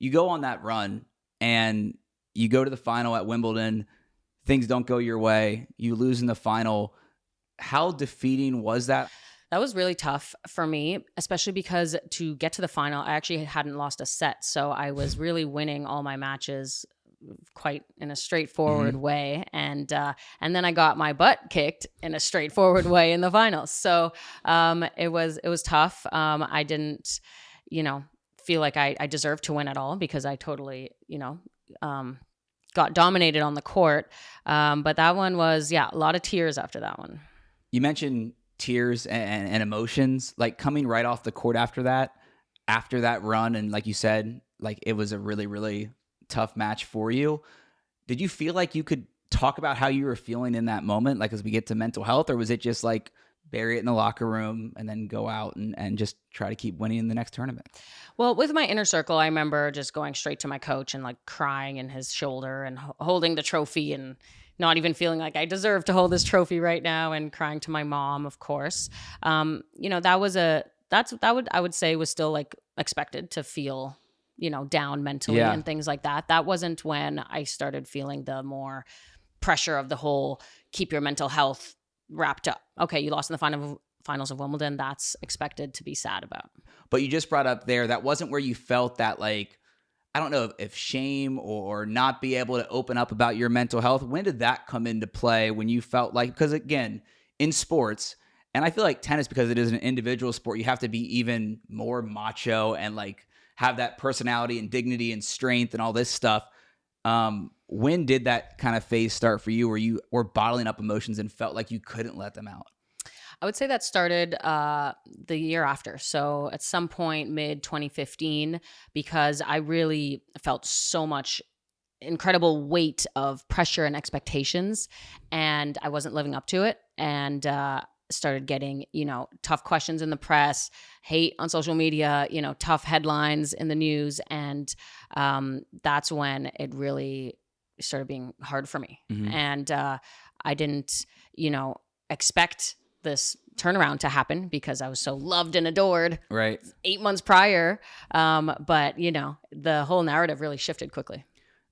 you go on that run and you go to the final at Wimbledon, things don't go your way, you lose in the final. How defeating was that? That was really tough for me, especially because to get to the final, I actually hadn't lost a set. So I was really winning all my matches quite in a straightforward way. And then I got my butt kicked in a straightforward way in the finals. So it was tough. I didn't, feel like I deserved to win at all because I totally, got dominated on the court. But that one was, a lot of tears after that one. You mentioned tears and emotions, like coming right off the court after that run. And like you said, like it was a really, really tough match for you. Did you feel like you could talk about how you were feeling in that moment? Like as we get to mental health, or was it just like bury it in the locker room and then go out and just try to keep winning in the next tournament? Well, with my inner circle, I remember just going straight to my coach and like crying in his shoulder and holding the trophy and not even feeling like I deserve to hold this trophy right now, and crying to my mom, of course. I would say was still like expected to feel, down mentally and things like that. That wasn't when I started feeling the more pressure of the whole keep your mental health wrapped up. Okay, you lost in the finals of Wimbledon. That's expected to be sad about. But you just brought up there, that wasn't where you felt that like, I don't know if shame or not be able to open up about your mental health. When did that come into play when you felt like, because again, in sports, and I feel like tennis, because it is an individual sport, you have to be even more macho and like have that personality and dignity and strength and all this stuff. When did that kind of phase start for you where you were bottling up emotions and felt like you couldn't let them out? I would say that started the year after. So at some point, mid 2015, because I really felt so much incredible weight of pressure and expectations, and I wasn't living up to it. And started getting, tough questions in the press, hate on social media, tough headlines in the news. And that's when it really started being hard for me. And I didn't, expect this turnaround to happen because I was so loved and adored 8 months prior. But the whole narrative really shifted quickly.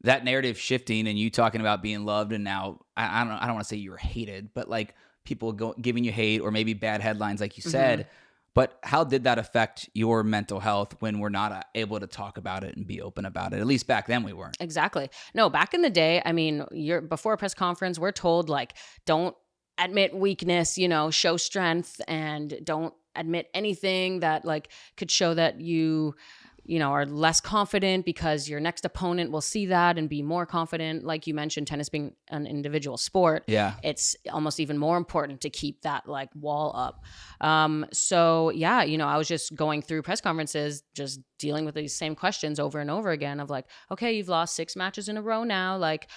That narrative shifting and you talking about being loved, and now I don't want to say you were hated, but like people giving you hate or maybe bad headlines, like you said. But how did that affect your mental health when we're not able to talk about it and be open about it? At least back then we weren't. Exactly. No, back in the day, I mean, before a press conference, we're told like, don't admit weakness, show strength, and don't admit anything that like could show that you are less confident, because your next opponent will see that and be more confident. Like you mentioned, tennis being an individual sport, it's almost even more important to keep that like wall up. I was just going through press conferences, just dealing with these same questions over and over again of like, okay, you've lost 6 matches in a row now. Like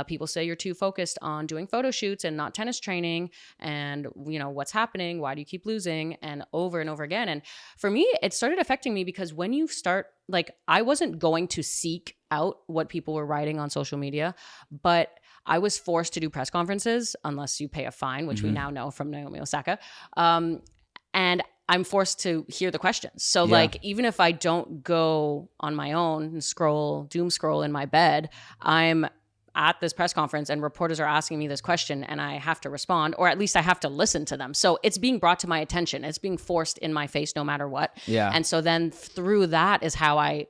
people say you're too focused on doing photo shoots and not tennis training. And, what's happening? Why do you keep losing? And over again. And for me, it started affecting me because when you start, like, I wasn't going to seek out what people were writing on social media, but I was forced to do press conferences unless you pay a fine, which we now know from Naomi Osaka. And I'm forced to hear the questions. So like, even if I don't go on my own and doom scroll in my bed, I'm at this press conference and reporters are asking me this question and I have to respond, or at least I have to listen to them. So it's being brought to my attention. It's being forced in my face no matter what. Yeah. And so then through that is how I,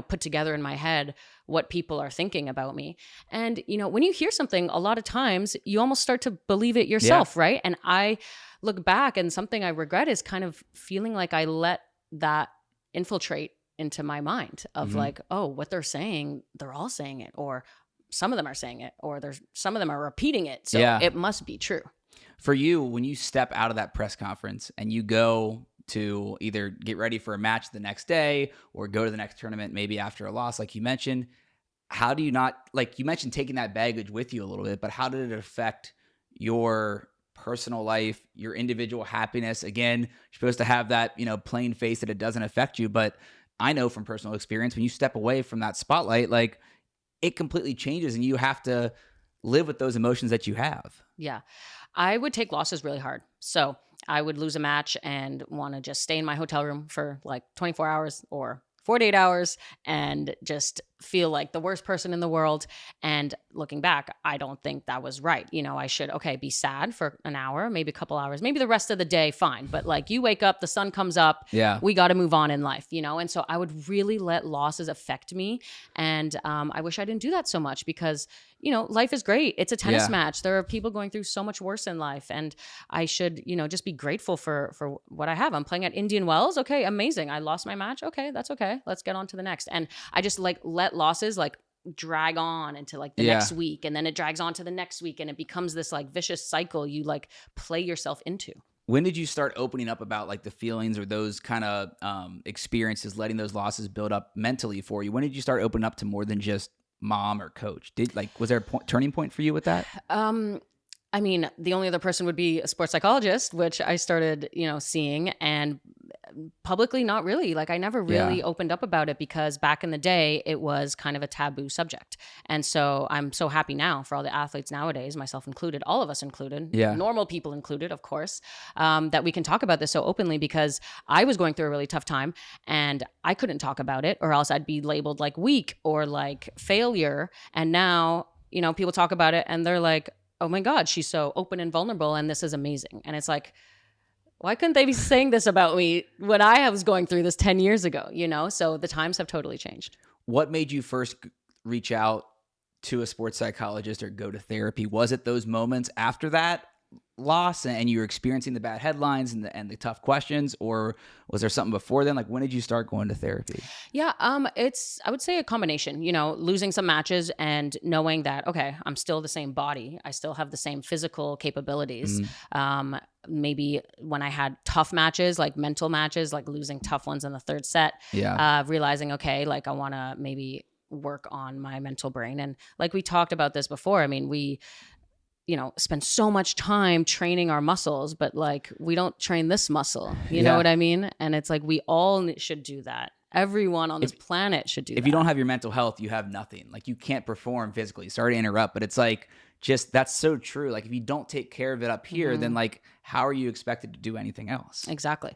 put together in my head what people are thinking about me. And, when you hear something, a lot of times you almost start to believe it yourself, right? And I look back, and something I regret is kind of feeling like I let that infiltrate into my mind of like, oh, what they're saying, they're all saying it, or some of them are saying it, or some of them are repeating it. So it must be true. For you, when you step out of that press conference and you go to either get ready for a match the next day or go to the next tournament, maybe after a loss, like you mentioned, how do you not, like you mentioned taking that baggage with you a little bit, but how did it affect your personal life, your individual happiness? Again, you're supposed to have that, plain face that it doesn't affect you. But I know from personal experience, when you step away from that spotlight, like it completely changes and you have to live with those emotions that you have. Yeah. I would take losses really hard. So I would lose a match and want to just stay in my hotel room for like 24 hours or 48 hours and just feel like the worst person in the world. And looking back, I don't think that was right. You know, I should, okay, be sad for an hour, maybe a couple hours, maybe the rest of the day, fine. But like you wake up, the sun comes up, Yeah. we got to move on in life, you know? And so I would really let losses affect me. And I wish I didn't do that so much because, you know, life is great. It's a tennis Yeah. match. There are people going through so much worse in life. And I should, you know, just be grateful for what I have. I'm playing at Indian Wells. Okay, amazing. I lost my match. Okay, that's okay. Let's get on to the next. And I just like let losses like drag on into like the Yeah. next week. And then it drags on to the next week. And it becomes this like vicious cycle you like play yourself into. When did you start opening up about like the feelings or those kind of experiences, letting those losses build up mentally for you? When did you start opening up to more than just mom or coach? Was there a turning point for you with that? I mean, the only other person would be a sports psychologist, which I started, you know, seeing, and publicly, not really. Like I never really opened up about it because back in the day, it was kind of a taboo subject. And so I'm so happy now for all the athletes nowadays, myself included, all of us included, normal people included, of course, that we can talk about this so openly because I was going through a really tough time and I couldn't talk about it or else I'd be labeled like weak or like failure. And now, you know, people talk about it and they're like, oh my God, she's so open and vulnerable and this is amazing. And it's like, why couldn't they be saying this about me when I was going through this 10 years ago, you know? So the times have totally changed. What made you first reach out to a sports psychologist or go to therapy? Was it those moments after that loss and you were experiencing the bad headlines and the tough questions, or was there something before then? Like when did you start going to therapy? Yeah, it's I would say a combination, you know, losing some matches and knowing that, okay, I'm still the same body. I still have the same physical capabilities. Maybe when I had tough matches, like mental matches, like losing tough ones in the third set, realizing, okay, like I want to maybe work on my mental brain. And like we talked about this before, I mean, we, you know, spend so much time training our muscles, but like we don't train this muscle, you know what I mean? And it's like, we all should do that. Everyone on this planet should do that. If you don't have your mental health, you have nothing. Like you can't perform physically. Sorry to interrupt, but it's like, just that's so true. Like if you don't take care of it up here, then like how are you expected to do anything else? Exactly.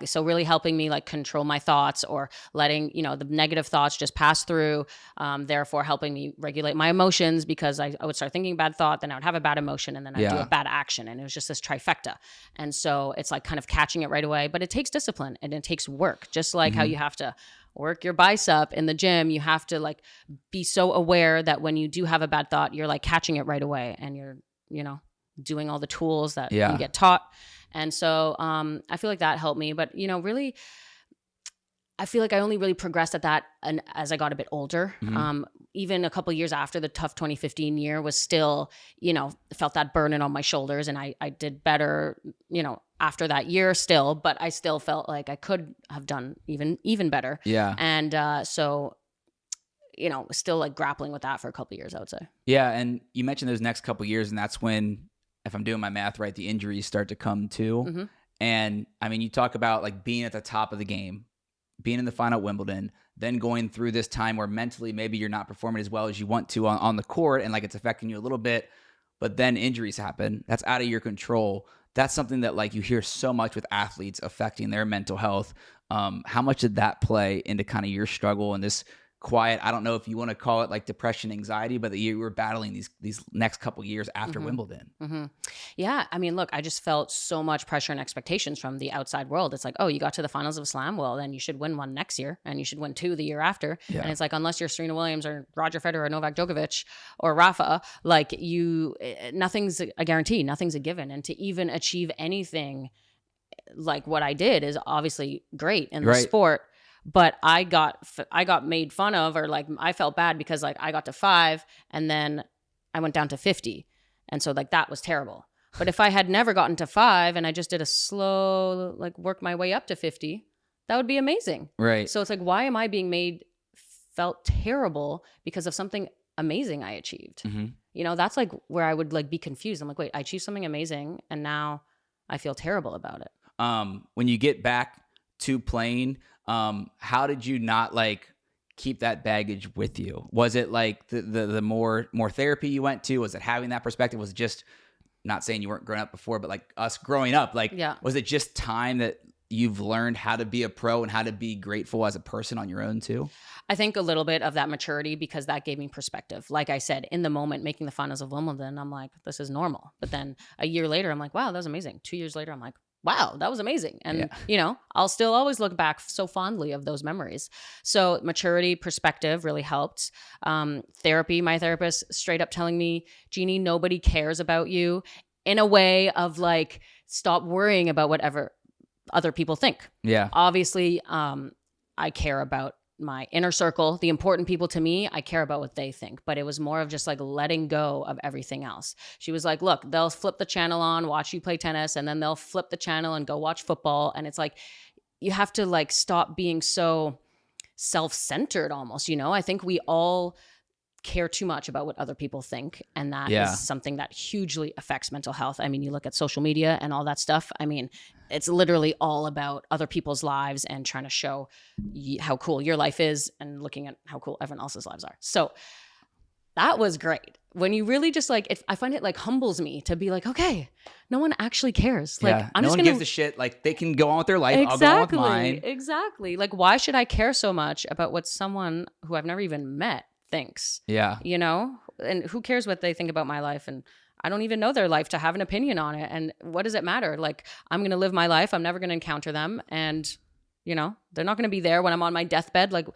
So really helping me like control my thoughts or letting, you know, the negative thoughts just pass through. Therefore helping me regulate my emotions because I would start thinking bad thought, then I would have a bad emotion and then I'd do a bad action. And it was just this trifecta. And so it's like kind of catching it right away, but it takes discipline and it takes work, just like how you have to work your bicep in the gym. You have to like be so aware that when you do have a bad thought, you're like catching it right away and you're, you know, doing all the tools that you get taught. And so I feel like that helped me. But, you know, really, I feel like I only really progressed at that and as I got a bit older. Even a couple of years after the tough 2015 year was still, you know, felt that burden on my shoulders. And I did better, you know, after that year still, but I still felt like I could have done even better. Yeah. And so, you know, still like grappling with that for a couple of years, I would say. Yeah. And you mentioned those next couple of years, and that's when, if I'm doing my math right, the injuries start to come too. And I mean, you talk about like being at the top of the game, being in the final at Wimbledon, then going through this time where mentally maybe you're not performing as well as you want to on the court and like it's affecting you a little bit, but then injuries happen. That's out of your control. That's something that like you hear so much with athletes affecting their mental health. How much did that play into kind of your struggle and this quiet, I don't know if you want to call it like depression, anxiety, but that you were battling these next couple years after Wimbledon? Yeah. I mean, look, I just felt so much pressure and expectations from the outside world. It's like, oh, you got to the finals of Slam. Well, then you should win one next year and you should win two the year after. Yeah. And it's like, unless you're Serena Williams or Roger Federer or Novak Djokovic or Rafa, like nothing's a guarantee, nothing's a given. And to even achieve anything like what I did is obviously great in the sport. But I got made fun of, or like I felt bad because like I got to 5 and then I went down to 50. And so like that was terrible. But if I had never gotten to 5 and I just did a slow, like work my way up to 50, that would be amazing. Right. So it's like, why am I being felt terrible because of something amazing I achieved? You know, that's like where I would like be confused. I'm like, wait, I achieved something amazing and now I feel terrible about it. When you get back to playing, how did you not like keep that baggage with you? Was it like the more therapy you went to? Was it having that perspective? Was it just, not saying you weren't growing up before, but like us growing up, like, was it just time that you've learned how to be a pro and how to be grateful as a person on your own too? I think a little bit of that maturity, because that gave me perspective. Like I said, in the moment, making the finals of Wimbledon, I'm like, this is normal. But then a year later, I'm like, wow, that was amazing. 2 years later, I'm like, wow, that was amazing. And, I'll still always look back so fondly of those memories. So maturity, perspective really helped. Therapy, my therapist straight up telling me, Jeannie, nobody cares about you, in a way of like, stop worrying about whatever other people think. Yeah. Obviously, I care about my inner circle, the important people to me. I care about what they think, but it was more of just like letting go of everything else. She was like, look, they'll flip the channel on, watch you play tennis, and then they'll flip the channel and go watch football. And it's like, you have to like stop being so self-centered almost, I think we all care too much about what other people think. And that is something that hugely affects mental health. I mean, you look at social media and all that stuff. I mean, it's literally all about other people's lives and trying to show how cool your life is and looking at how cool everyone else's lives are. So that was great. When you really just like, I find it like humbles me to be like, okay, no one actually cares. Like, I'm no just one gives a shit. Like, they can go on with their life. Exactly, I'll go on with mine. Exactly. Like, why should I care so much about what someone who I've never even met thinks? Yeah. And who cares what they think about my life? And I don't even know their life to have an opinion on it. And what does it matter? Like, I'm going to live my life. I'm never going to encounter them. And, they're not going to be there when I'm on my deathbed. Like,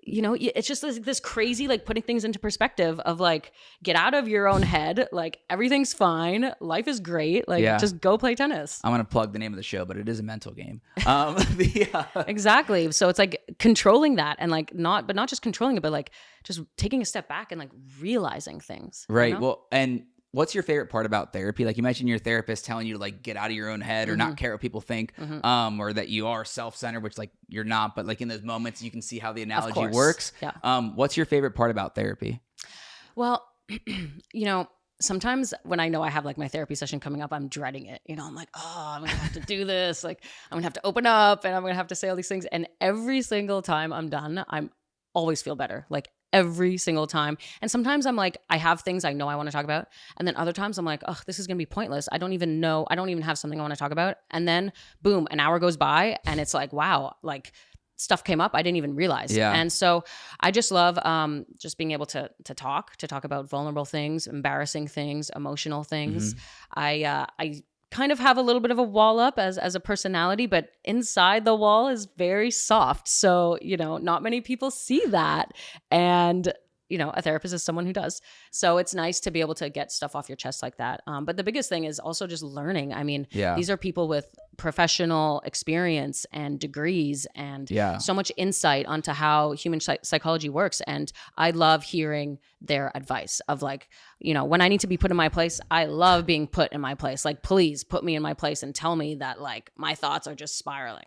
it's just this crazy, like putting things into perspective of like, get out of your own head. Like, everything's fine. Life is great. Like, just go play tennis. I'm going to plug the name of the show, but it is a mental game. Exactly. So it's like controlling that and like not just controlling it, but like just taking a step back and like realizing things. Right. Well, and what's your favorite part about therapy? Like, you mentioned your therapist telling you to like get out of your own head or not care what people think, or that you are self-centered, which like you're not, but like in those moments you can see how the analogy works. Yeah. What's your favorite part about therapy? Well, sometimes when I know I have like my therapy session coming up, I'm dreading it. I'm like, oh, I'm gonna have to do this. Like, I'm gonna have to open up and I'm gonna have to say all these things. And every single time I'm done, I'm always feel better. Like, every single time. And sometimes I'm like, I have things I know I want to talk about. And then other times I'm like, oh, this is going to be pointless. I don't even have something I want to talk about. And then boom, an hour goes by and it's like, wow, like stuff came up I didn't even realize. Yeah. And so I just love just being able to talk about vulnerable things, embarrassing things, emotional things. I kind of have a little bit of a wall up as a personality, but inside the wall is very soft. So, not many people see that. And, a therapist is someone who does. So it's nice to be able to get stuff off your chest like that. But the biggest thing is also just learning. I mean, these are people with professional experience and degrees and so much insight onto how human psychology works. And I love hearing their advice of like, when I need to be put in my place, I love being put in my place. Like, please put me in my place and tell me that like my thoughts are just spiraling.